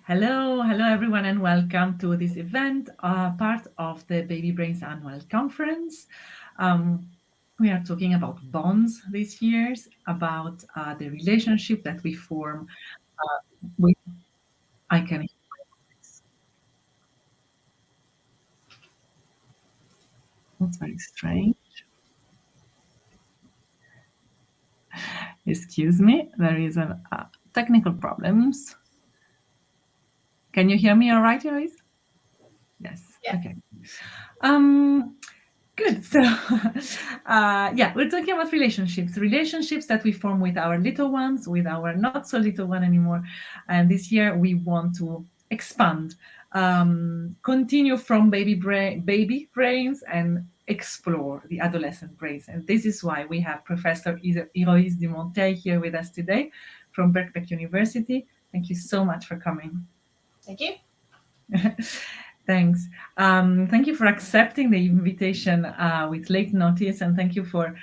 Hello everyone, and welcome to this event, part of the BabyBrains Annual Conference. Um, we are talking about bonds this year, about the relationship that we form with. I can. That's very strange. Excuse me, there is a technical problems. Can you hear me all right, Iroise? Yes. Yeah. Okay. Good. So, yeah, we're talking about relationships that we form with our little ones, with our not so little one anymore. And this year we want to expand, continue from baby brains and explore the adolescent brains. And this is why we have Professor Iroise Dumonthel here with us today from Birkbeck University. Thank you so much for coming. Thank you. Thanks. Thank you for accepting the invitation with late notice, and thank you for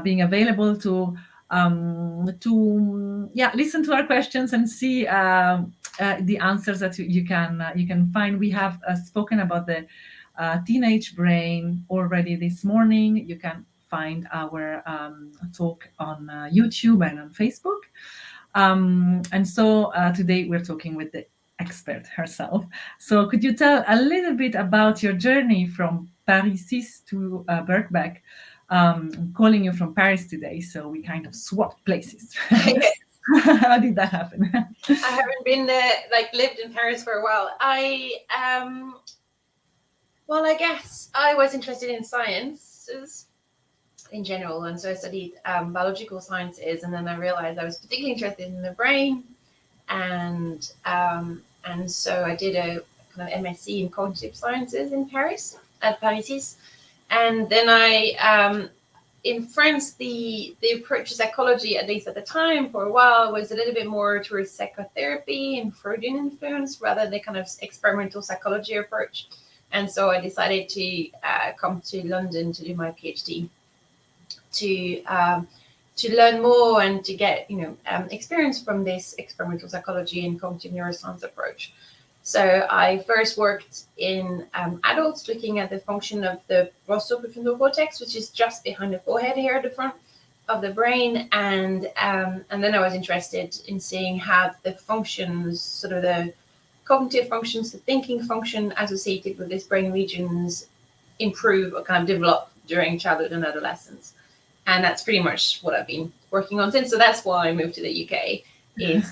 being available to listen to our questions and see the answers that you can find. We have spoken about the teenage brain already this morning. You can find our talk on YouTube and on Facebook. And so today we're talking with the expert herself. So could you tell a little bit about your journey from Paris to Birkbeck? I'm calling you from Paris today, so we kind of swapped places. Yes. How did that happen? I haven't been lived in Paris for a while. I guess I was interested in sciences in general, and so I studied biological sciences, and then I realized I was particularly interested in the brain, and so I did a kind of MSc in cognitive sciences in Paris at Paris, and then in France, the approach to psychology, at least at the time for a while, was a little bit more towards psychotherapy and Freudian influence rather than the kind of experimental psychology approach. And so I decided to come to London to do my PhD to learn more and to get experience from this experimental psychology and cognitive neuroscience approach. So I first worked in adults, looking at the function of the rostral prefrontal cortex, which is just behind the forehead here at the front of the brain, and then I was interested in seeing how the functions, sort of the cognitive functions, the thinking function associated with these brain regions, improve or kind of develop during childhood and adolescence. And that's pretty much what I've been working on since. So that's why I moved to the UK, is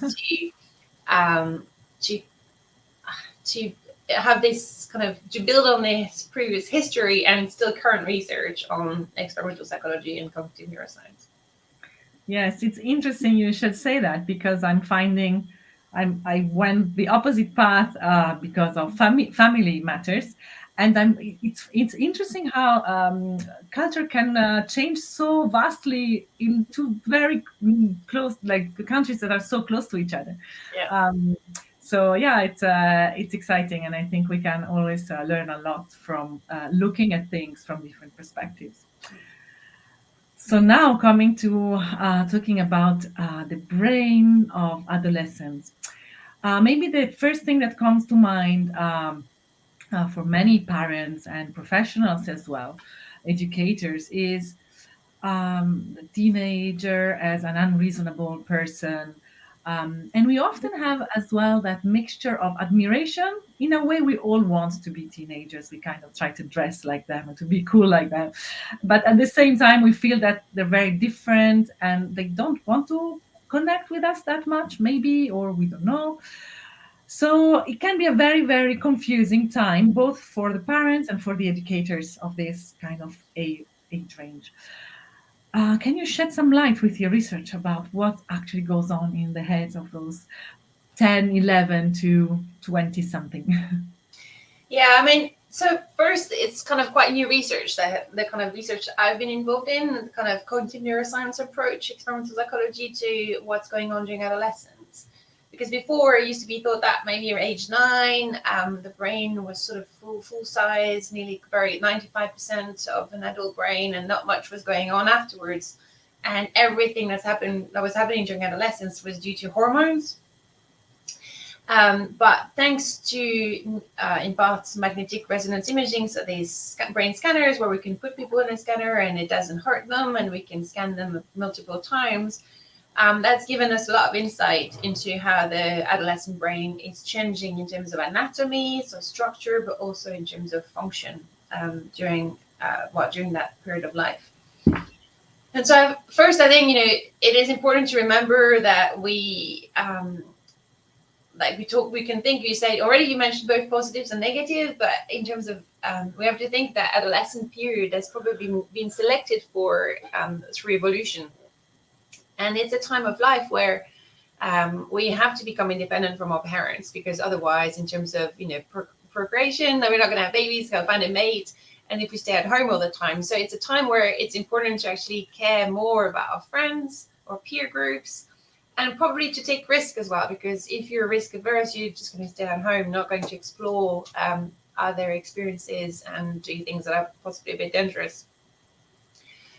to have this kind of, to build on this previous history and still current research on experimental psychology and cognitive neuroscience. Yes, it's interesting you should say that, because I'm finding I went the opposite path because of family matters, and it's interesting how culture can change so vastly in two very close, like, countries that are so close to each other. Yeah. So yeah, it's exciting, and I think we can always learn a lot from looking at things from different perspectives. So now coming to talking about the brain of adolescents. Maybe the first thing that comes to mind for many parents and professionals as well, educators, is the teenager as an unreasonable person. And we often have as well that mixture of admiration. In a way, we all want to be teenagers. We kind of try to dress like them and to be cool like them. But at the same time, we feel that they're very different and they don't want to connect with us that much, maybe, or we don't know. So it can be a very, very confusing time, both for the parents and for the educators of this kind of age range. Can you shed some light with your research about what actually goes on in the heads of those 10, 11 to 20 something? Yeah, I mean, so first, it's kind of quite new research, the kind of research I've been involved in, the kind of cognitive neuroscience approach, experimental psychology to what's going on during adolescence. Because before, it used to be thought that maybe at age 9, the brain was sort of full size, nearly very 95% of an adult brain, and not much was going on afterwards. And everything that was happening during adolescence was due to hormones. But thanks to, in part, magnetic resonance imaging, so these brain scanners where we can put people in a scanner and it doesn't hurt them, and we can scan them multiple times, that's given us a lot of insight into how the adolescent brain is changing in terms of anatomy, so structure, but also in terms of function during that period of life. And so, first, I think it is important to remember that we we can think, you say already, you mentioned both positives and negatives, but in terms of, we have to think that adolescent period has probably been selected for through evolution. And it's a time of life where we have to become independent from our parents, because otherwise, in terms of, procreation, we're not going to have babies, go find a mate. And if we stay at home all the time. So it's a time where it's important to actually care more about our friends or peer groups, and probably to take risk as well, because if you're risk averse, you're just going to stay at home, not going to explore other experiences and do things that are possibly a bit dangerous.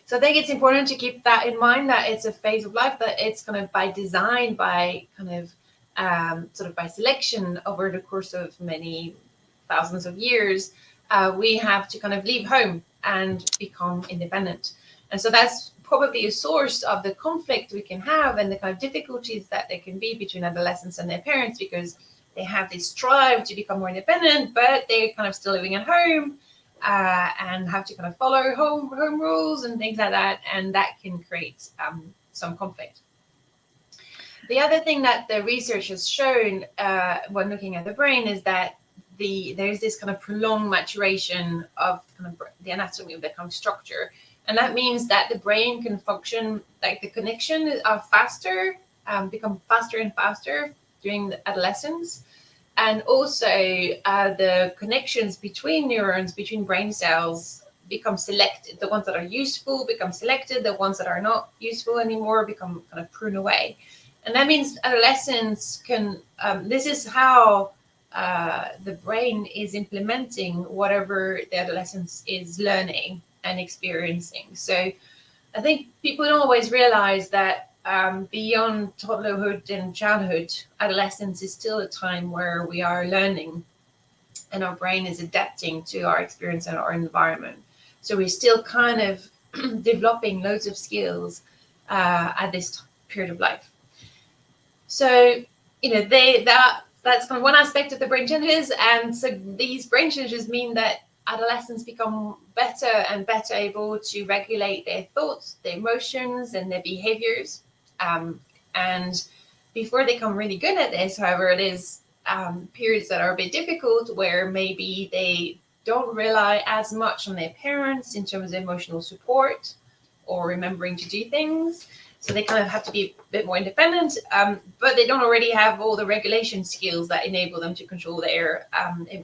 So I think it's important to keep that in mind, that it's a phase of life, that it's kind of by design, by kind of sort of by selection over the course of many thousands of years, we have to kind of leave home and become independent. And so that's probably a source of the conflict we can have and the kind of difficulties that there can be between adolescents and their parents, because they have this drive to become more independent, but they're kind of still living at home and have to kind of follow home rules and things like that. And that can create some conflict. The other thing that the research has shown when looking at the brain is that there's this kind of prolonged maturation of kind of the anatomy of the kind of structure. And that means that the brain can function, like the connections are faster, become faster and faster during the adolescence. And also the connections between neurons, between brain cells, become selected. The ones that are useful become selected. The ones that are not useful anymore become kind of pruned away. And that means adolescents can, this is how the brain is implementing whatever the adolescence is learning and experiencing. So I think people don't always realize that beyond toddlerhood and childhood, adolescence is still a time where we are learning and our brain is adapting to our experience and our environment. So we're still kind of developing loads of skills at this period of life. So, that's kind of one aspect of the brain changes. And so these brain changes mean that adolescents become better and better able to regulate their thoughts, their emotions, and their behaviors. And before they become really good at this, however, it is periods that are a bit difficult, where maybe they don't rely as much on their parents in terms of emotional support or remembering to do things. So they kind of have to be a bit more independent, but they don't already have all the regulation skills that enable them to control their,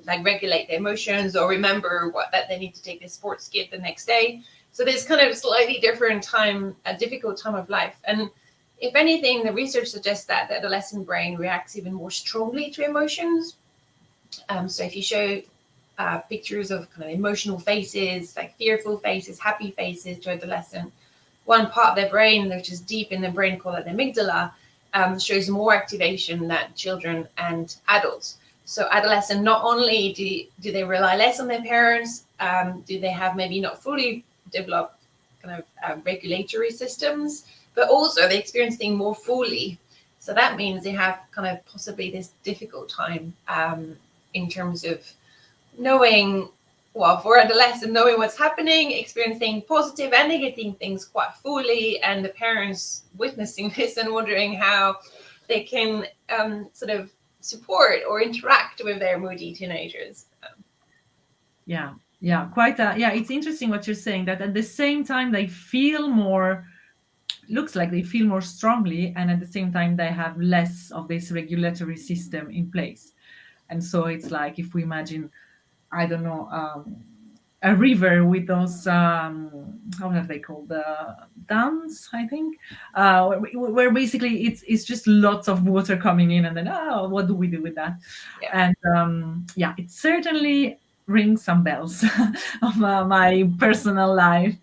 like regulate their emotions or remember that they need to take their sports kit the next day. So there's kind of a slightly different time, a difficult time of life. And if anything, the research suggests that the adolescent brain reacts even more strongly to emotions. So if you show pictures of kind of emotional faces, like fearful faces, happy faces to adolescent, one part of their brain, which is deep in the brain, called the amygdala, shows more activation than children and adults. So adolescents, not only do they rely less on their parents, do they have maybe not fully developed kind of regulatory systems, but also they experience things more fully. So that means they have kind of possibly this difficult time in terms of knowing, well, for adolescents, knowing what's happening, experiencing positive and negative things quite fully, and the parents witnessing this and wondering how they can sort of support or interact with their moody teenagers. It's interesting what you're saying, that at the same time they feel more, looks like they feel more strongly, and at the same time they have less of this regulatory system in place. And so it's like, if we imagine, I don't know, a river with those how are they called, the dams, I think, where basically it's just lots of water coming in, and then what do we do with that? Yeah. And it certainly rings some bells of my personal life.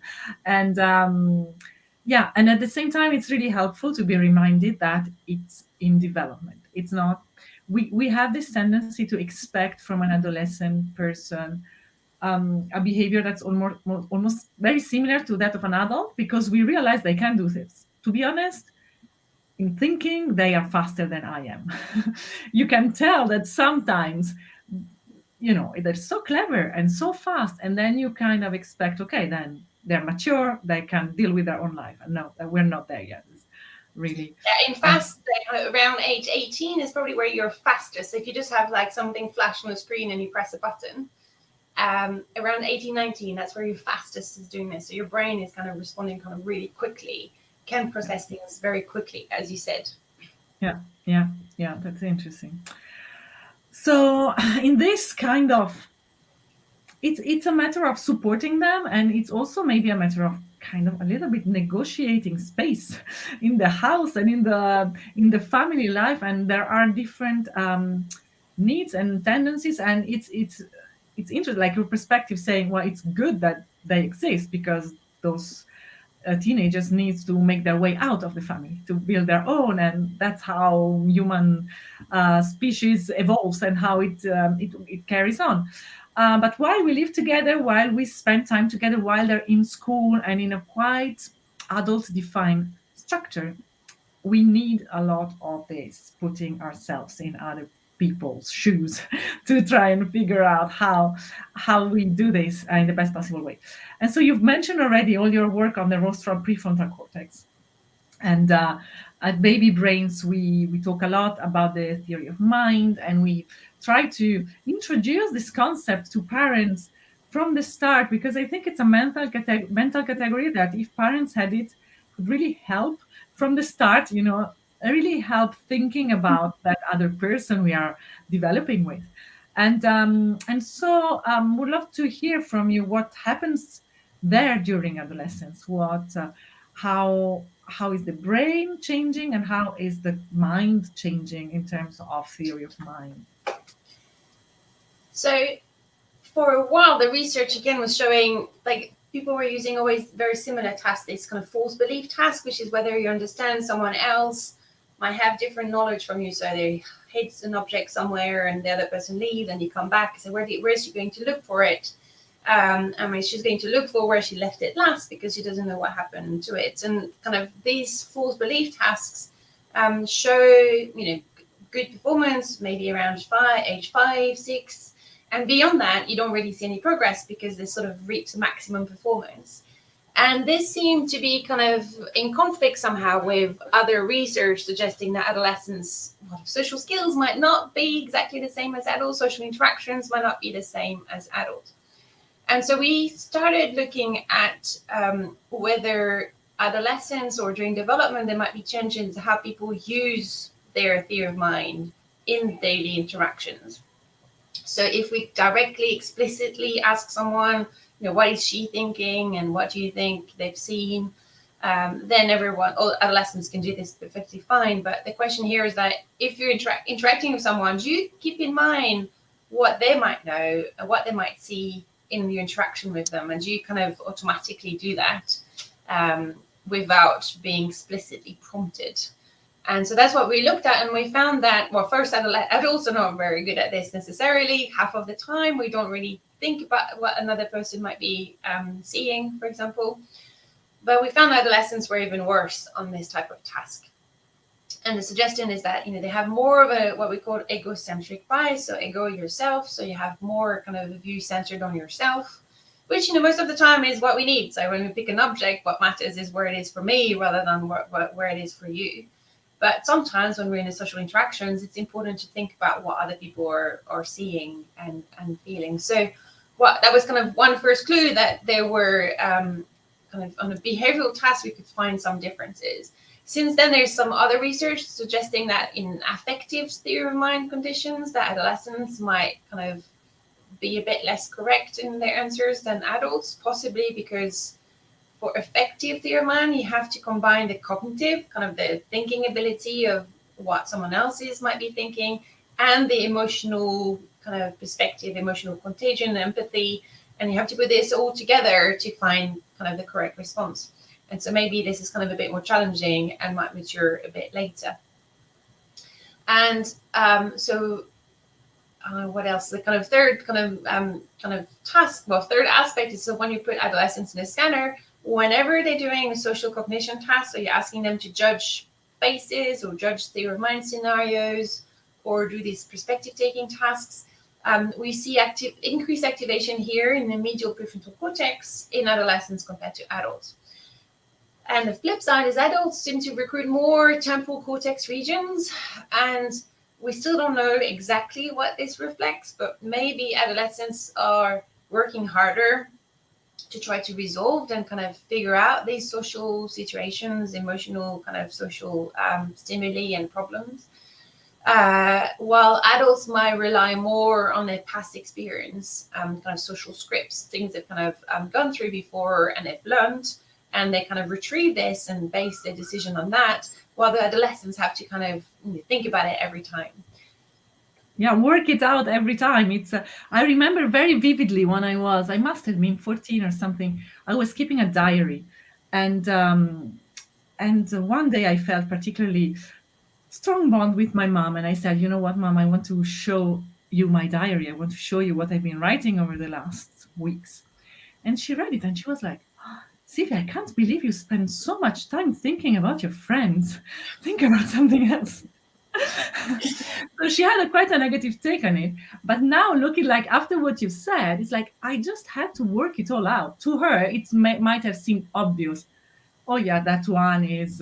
And and at the same time, it's really helpful to be reminded that it's in development. It's not, we have this tendency to expect from an adolescent person a behavior that's almost very similar to that of an adult, because we realize they can do this. To be honest, in thinking, they are faster than I am. You can tell that sometimes, they're so clever and so fast, and then you kind of expect, okay, then they're mature, they can deal with their own life. And no, we're not there yet. It's really. Yeah, in fast, around age 18 is probably where you're fastest. So if you just have like something flash on the screen and you press a button, around 18, 19, that's where your fastest is doing this. So your brain is kind of responding kind of really quickly, can process things very quickly, as you said. Yeah, that's interesting. So in this kind of, it's a matter of supporting them, and it's also maybe a matter of kind of a little bit negotiating space in the house and in the family life, and there are different needs and tendencies, and it's interesting, like your perspective saying, well, it's good that they exist because those teenagers needs to make their way out of the family to build their own, and that's how human species evolves and how it carries on. But while we live together, while we spend time together, while they're in school and in a quite adult defined structure, we need a lot of this putting ourselves in other people's shoes to try and figure out how we do this in the best possible way. And so you've mentioned already all your work on the rostral prefrontal cortex. And at BabyBrains, we talk a lot about the theory of mind, and we try to introduce this concept to parents from the start, because I think it's a mental category that if parents had it, could really help from the start, really help thinking about that other person we are developing with. And so would love to hear from you what happens there during adolescence. How is the brain changing, and how is the mind changing in terms of theory of mind? So for a while, the research again was showing like people were using always very similar tasks, this kind of false belief task, which is whether you understand someone else might have different knowledge from you. So they hid an object somewhere and the other person leaves, and you come back and say, where is she going to look for it? She's going to look for where she left it last because she doesn't know what happened to it. And kind of these false belief tasks show, good performance, maybe around age 5, 6. And beyond that, you don't really see any progress because they sort of reach maximum performance. And this seemed to be kind of in conflict somehow with other research suggesting that adolescents' social skills might not be exactly the same as adults, social interactions might not be the same as adults. And so we started looking at whether adolescents or during development, there might be changes in how people use their theory of mind in daily interactions. So if we directly, explicitly ask someone, what is she thinking and what do you think they've seen, then all adolescents can do this perfectly fine. But the question here is that if you're interacting with someone, do you keep in mind what they might know and what they might see in your interaction with them? And do you kind of automatically do that without being explicitly prompted? And so that's what we looked at, and we found that, first, adults are not very good at this necessarily. Half of the time, we don't really think about what another person might be seeing, for example. But we found adolescents were even worse on this type of task. And the suggestion is that, they have more of a what we call egocentric bias, so ego yourself. So you have more kind of a view centered on yourself, which, most of the time is what we need. So when we pick an object, what matters is where it is for me rather than where it is for you. But sometimes when we're in the social interactions, it's important to think about what other people are seeing and feeling. So that was kind of one first clue that there were kind of on a behavioral task, we could find some differences. Since then, there's some other research suggesting that in affective theory of mind conditions, that adolescents might kind of be a bit less correct in their answers than adults, possibly because for effective theory of mind, you have to combine the cognitive, kind of the thinking ability of what someone else might be thinking, and the emotional kind of perspective, emotional contagion, empathy. And you have to put this all together to find kind of the correct response. And so maybe this is kind of a bit more challenging and might mature a bit later. And so what else? The kind of third task, well, third aspect is, so when you put adolescents in a scanner, whenever they're doing a social cognition task, so you're asking them to judge faces or judge state of mind scenarios or do these perspective taking tasks, we see increased activation here in the medial prefrontal cortex in adolescents compared to adults. And the flip side is adults seem to recruit more temporal cortex regions, and we still don't know exactly what this reflects, but maybe adolescents are working harder to try to resolve and kind of figure out these social situations, emotional kind of social stimuli and problems. While adults might rely more on their past experience, kind of social scripts, things they've kind of gone through before and they've learned, and they kind of retrieve this and base their decision on that, while the adolescents have to kind of think about it every time. Yeah, work it out every time. I remember very vividly when I must have been 14 or something. I was keeping a diary, and one day I felt particularly strong bond with my mom, and I said, "You know what, Mom? I want to show you my diary. I want to show you what I've been writing over the last weeks." And she read it, and she was like, "Sylvia, I can't believe you spend so much time thinking about your friends. Think about something else." So she had quite a negative take on it. But now, looking like after what you've said, it's like I just had to work it all out. To her, it might have seemed obvious. Oh yeah, that one is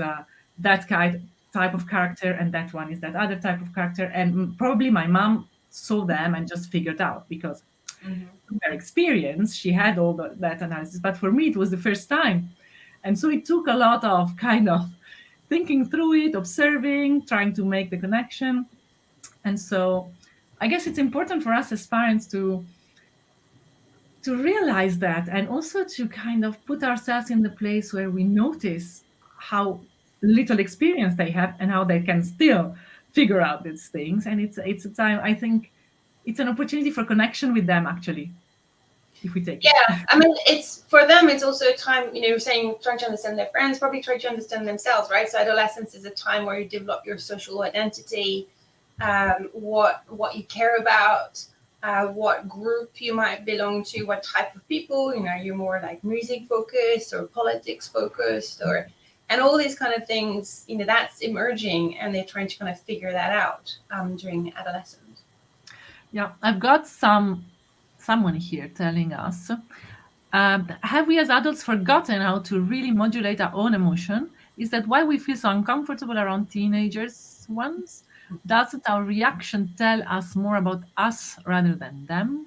that type of character, and that one is that other type of character. And probably my mom saw them and just figured out, because through her experience, she had all that analysis. But for me, it was the first time. And so it took a lot of kind of thinking through it, observing, trying to make the connection. And so I guess it's important for us as parents to realize that, and also to kind of put ourselves in the place where we notice how little experience they have and how they can still figure out these things. And it's a time, I think it's an opportunity for connection with them, actually, if we take it. Yeah, I mean, it's for them, it's also a time, you're saying trying to understand their friends, probably trying to understand themselves, right? So adolescence is a time where you develop your social identity, what you care about, what group you might belong to, what type of people, you're more like music focused or politics focused, and all these kind of things, that's emerging, and they're trying to kind of figure that out during adolescence. Yeah, I've got someone here telling us, have we as adults forgotten how to really modulate our own emotion? Is that why we feel so uncomfortable around teenagers ones? Doesn't our reaction tell us more about us rather than them?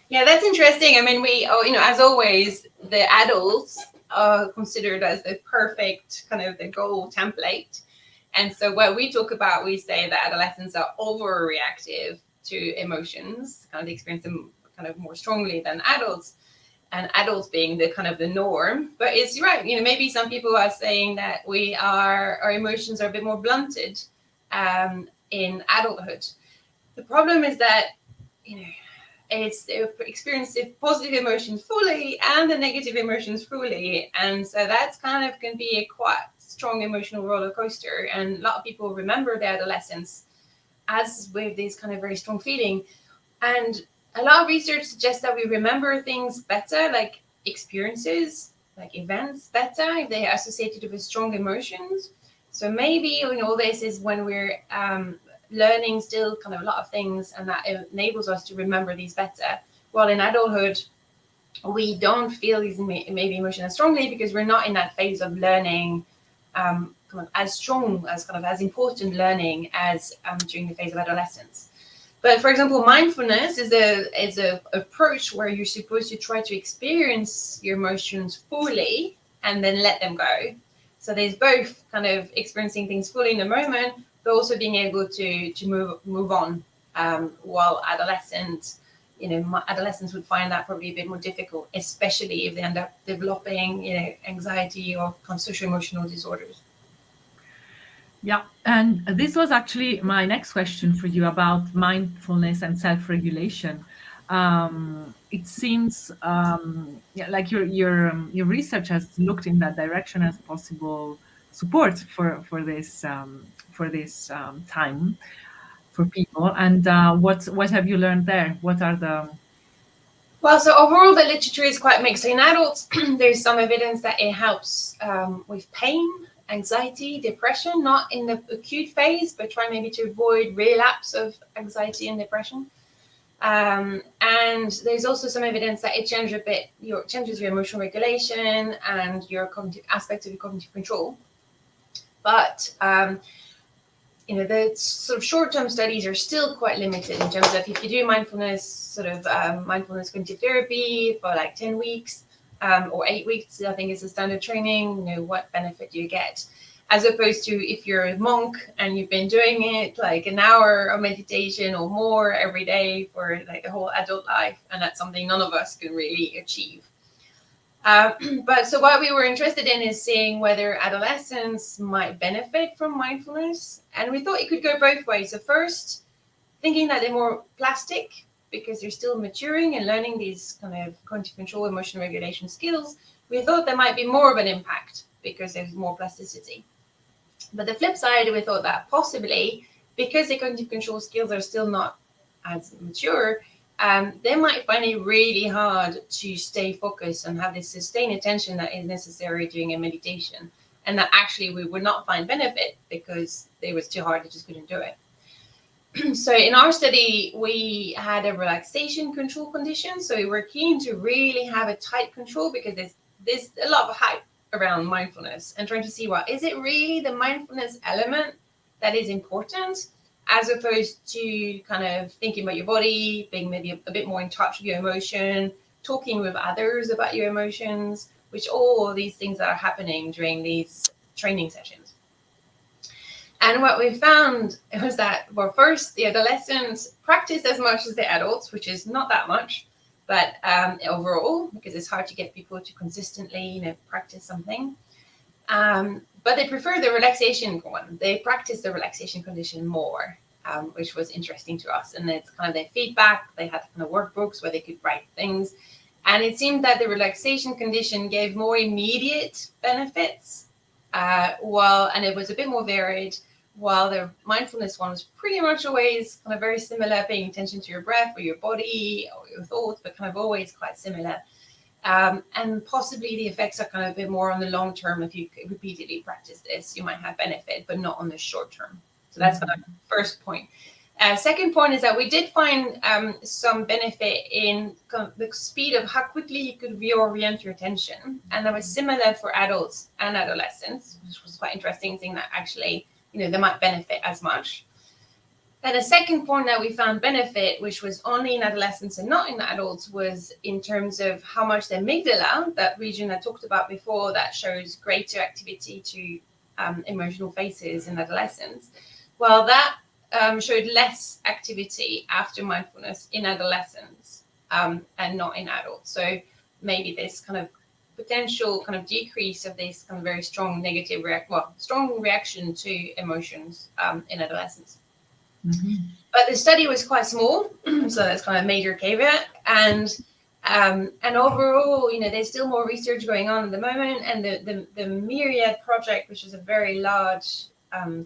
Yeah, that's interesting. I mean, as always, the adults are considered as the perfect kind of the goal template. And so what we talk about, we say that adolescents are overreactive to emotions, kind of experience them kind of more strongly than adults, and adults being the kind of the norm. But it's right, maybe some people are saying that our emotions are a bit more blunted in adulthood. The problem is that, it's experience the positive emotions fully and the negative emotions fully, and so that's kind of can be a quite strong emotional roller coaster. And a lot of people remember their adolescence as with this kind of very strong feeling, and a lot of research suggests that we remember things better, like experiences, like events better, if they are associated with strong emotions. So maybe all this is when we're learning still kind of a lot of things, and that enables us to remember these better. While in adulthood, we don't feel these maybe emotions as strongly because we're not in that phase of learning kind of as strong, as kind of as important learning as during the phase of adolescence. But for example, mindfulness is a approach where you're supposed to try to experience your emotions fully and then let them go. So there's both kind of experiencing things fully in the moment, but also being able to move on. While adolescents would find that probably a bit more difficult, especially if they end up developing, anxiety or social emotional disorders. Yeah, and this was actually my next question for you about mindfulness and self-regulation. It seems like your research has looked in that direction as possible support for this for this time for people. And what have you learned there? What are the Well, so overall, the literature is quite mixed. So in adults, there's some evidence that it helps with pain, anxiety, depression, not in the acute phase, but try maybe to avoid relapse of anxiety and depression. And there's also some evidence that it changes your emotional regulation and your cognitive aspects of your cognitive control. But the sort of short-term studies are still quite limited in terms of if you do mindfulness mindfulness cognitive therapy for like 10 weeks or 8 weeks, I think is the standard training, what benefit do you get? As opposed to if you're a monk and you've been doing it like an hour of meditation or more every day for like the whole adult life, and that's something none of us can really achieve. But so what we were interested in is seeing whether adolescents might benefit from mindfulness. And we thought it could go both ways. So first, thinking that they're more plastic because they're still maturing and learning these kind of cognitive control, emotional regulation skills, we thought there might be more of an impact because there's more plasticity. But the flip side, we thought that possibly because the cognitive control skills are still not as mature, they might find it really hard to stay focused and have this sustained attention that is necessary during a meditation, and that actually we would not find benefit because it was too hard, they just couldn't do it. So in our study, we had a relaxation control condition. So we were keen to really have a tight control because there's a lot of hype around mindfulness, and trying to see is it really the mindfulness element that is important, as opposed to kind of thinking about your body, being maybe a bit more in touch with your emotion, talking with others about your emotions, which all these things that are happening during these training sessions. And what we found was that, well, first, the adolescents practice as much as the adults, which is not that much, but overall, because it's hard to get people to consistently, practice something. But they prefer the relaxation one. They practice the relaxation condition more, which was interesting to us. And it's kind of their feedback. They had kind of workbooks where they could write things. And it seemed that the relaxation condition gave more immediate benefits, and it was a bit more varied, while the mindfulness one was pretty much always kind of very similar, paying attention to your breath or your body or your thoughts, but kind of always quite similar. And possibly the effects are kind of a bit more on the long term. If you repeatedly practice this, you might have benefit, but not on the short term. So that's kind of the first point. Second point is that we did find some benefit in the speed of how quickly you could reorient your attention. And that was similar for adults and adolescents, which was quite interesting, seeing that actually, they might benefit as much. And the second point that we found benefit, which was only in adolescents and not in adults, was in terms of how much the amygdala, that region I talked about before, that shows greater activity to emotional phases in adolescents. Well, that showed less activity after mindfulness in adolescents and not in adults. So maybe this kind of potential kind of decrease of this kind of very strong negative strong reaction to emotions in adolescents. Mm-hmm. But the study was quite small, so that's kind of a major caveat. And overall, there's still more research going on at the moment. And the Myriad project, which is a very large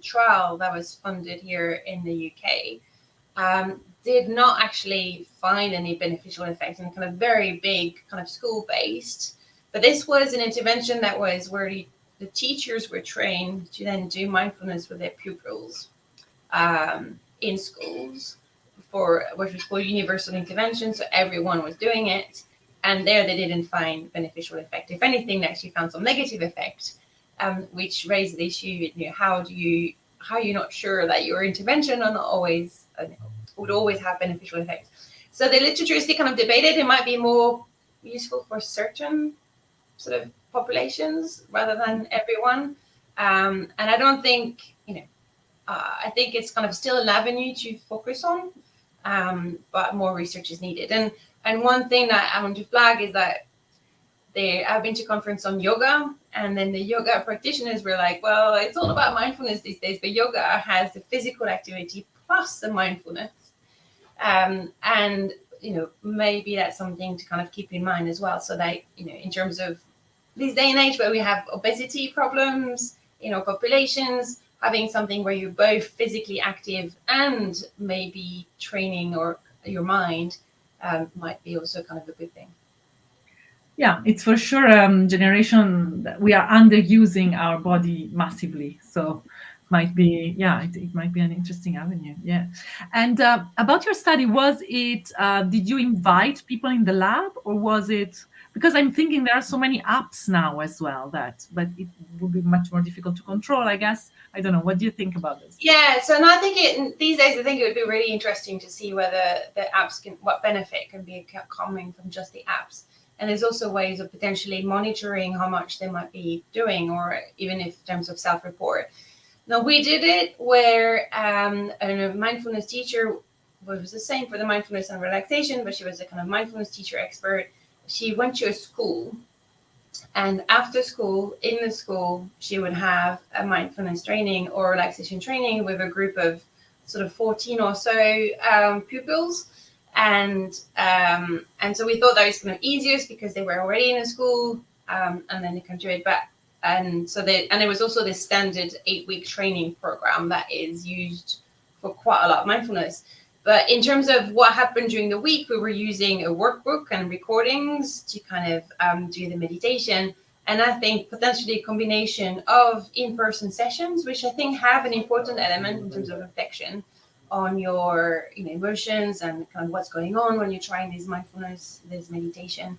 trial that was funded here in the UK, did not actually find any beneficial effects, and kind of very big, kind of school-based. But this was an intervention that was where the teachers were trained to then do mindfulness with their pupils in schools, for what was called universal intervention. So everyone was doing it, and there they didn't find beneficial effect. If anything, they actually found some negative effect, which raised the issue: how are you not sure that your intervention are not always would always have beneficial effect? So the literature is still kind of debated. It might be more useful for certain sort of populations rather than everyone, and I don't think I think it's kind of still an avenue to focus on, but more research is needed. And one thing that I want to flag is that I've been to a conference on yoga, and then the yoga practitioners were like, well, it's all about mindfulness these days, but yoga has the physical activity plus the mindfulness. And maybe that's something to kind of keep in mind as well. So that, in terms of this day and age where we have obesity problems in our populations, having something where you're both physically active and maybe training or your mind might be also kind of a good thing. Yeah, it's for sure generation that we are underusing our body massively. So might be, yeah, it might be an interesting avenue. Yeah. And about your study, was it, did you invite people in the lab, or was it, because I'm thinking there are so many apps now as well that, but it would be much more difficult to control, I guess. I don't know. What do you think about this? Yeah, so now I think these days, I think it would be really interesting to see whether the apps what benefit can be coming from just the apps. And there's also ways of potentially monitoring how much they might be doing, or even if in terms of self-report. Now, we did it where a mindfulness teacher, well, it was the same for the mindfulness and relaxation, but she was a kind of mindfulness teacher expert. She went to a school, and after school, in the school, she would have a mindfulness training or relaxation training with a group of sort of 14 or so pupils. And so we thought that was kind of easiest because they were already in a school, and then they can do it. And it was also this standard 8-week training program that is used for quite a lot of mindfulness. But in terms of what happened during the week, we were using a workbook and recordings to kind of do the meditation. And I think potentially a combination of in-person sessions, which I think have an important element in terms of reflection on your emotions and kind of what's going on when you're trying this mindfulness, this meditation,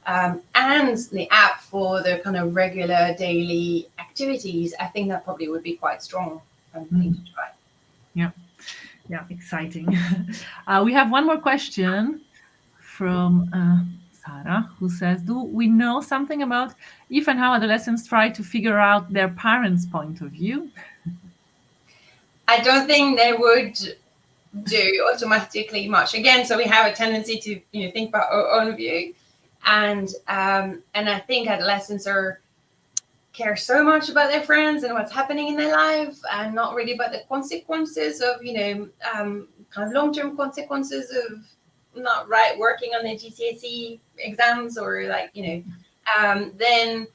and the app for the kind of regular daily activities. I think that probably would be quite strong thing to try. Yeah. Yeah, exciting. We have one more question from Sarah, who says, do we know something about if and how adolescents try to figure out their parents' point of view? I don't think they would do automatically much. Again, so we have a tendency to think about our own view, and I think adolescents care so much about their friends and what's happening in their life, and not really about the consequences of kind of long-term consequences of not working on their GCSE exams, or then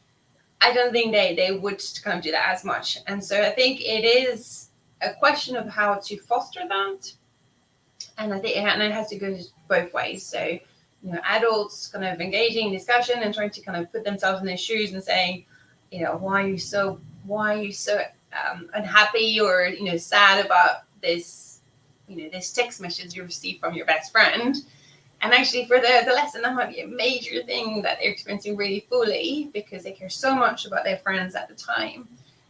I don't think they would kind of do that as much. And so I think it is a question of how to foster that, and I think it has to go both ways. So adults kind of engaging in discussion and trying to kind of put themselves in their shoes and saying, why are you so unhappy or sad about this this text message you received from your best friend. And actually for the adolescent, that might be a major thing that they're experiencing really fully, because they care so much about their friends at the time.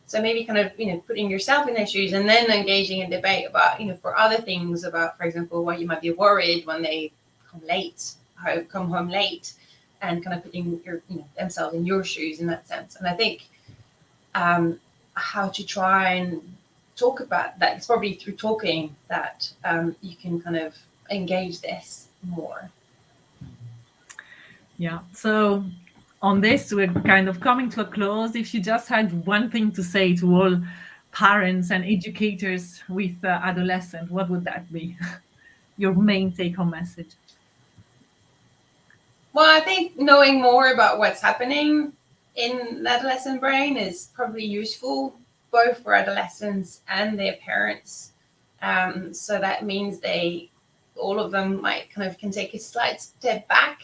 So maybe kind of putting yourself in their shoes, and then engaging in debate about for other things, about, for example, why you might be worried when they come home late, and kind of putting themselves in your shoes in that sense. And I think how to try and talk about that, it's probably through talking that you can kind of engage this more. Yeah. So on this, we're kind of coming to a close. If you just had one thing to say to all parents and educators with adolescents, what would that be? Your main take-home message? Well, I think knowing more about what's happening in the adolescent brain is probably useful, both for adolescents and their parents. So that means all of them might kind of can take a slight step back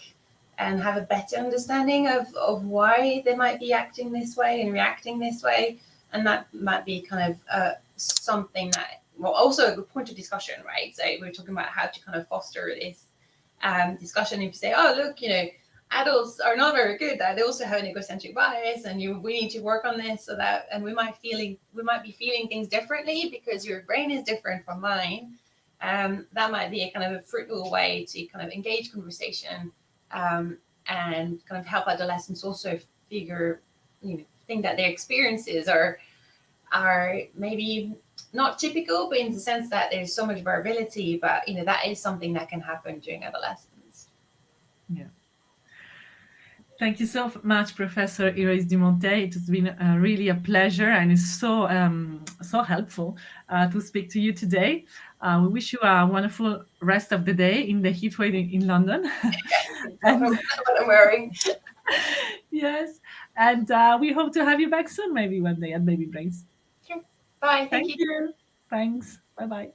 and have a better understanding of why they might be acting this way and reacting this way. And that might be kind of something that, well, also a good point of discussion, right? So we're talking about how to kind of foster this discussion. If you say, oh, look, adults are not very good, that they also have an egocentric bias, and we need to work on this, so that, and we might be feeling things differently because your brain is different from mine. That might be a kind of a fruitful way to kind of engage conversation, and kind of help adolescents also think that their experiences are maybe not typical, but in the sense that there's so much variability, but that is something that can happen during adolescence. Yeah. Thank you so much, Professor Iroise Dumonthel. It has been really a pleasure, and it's so helpful to speak to you today. We wish you a wonderful rest of the day in the heat wave in London. And what I'm wearing. Yes, and we hope to have you back soon, maybe one day at BabyBrains. Sure. Bye. Thank Thank you. you. Thanks. Bye bye.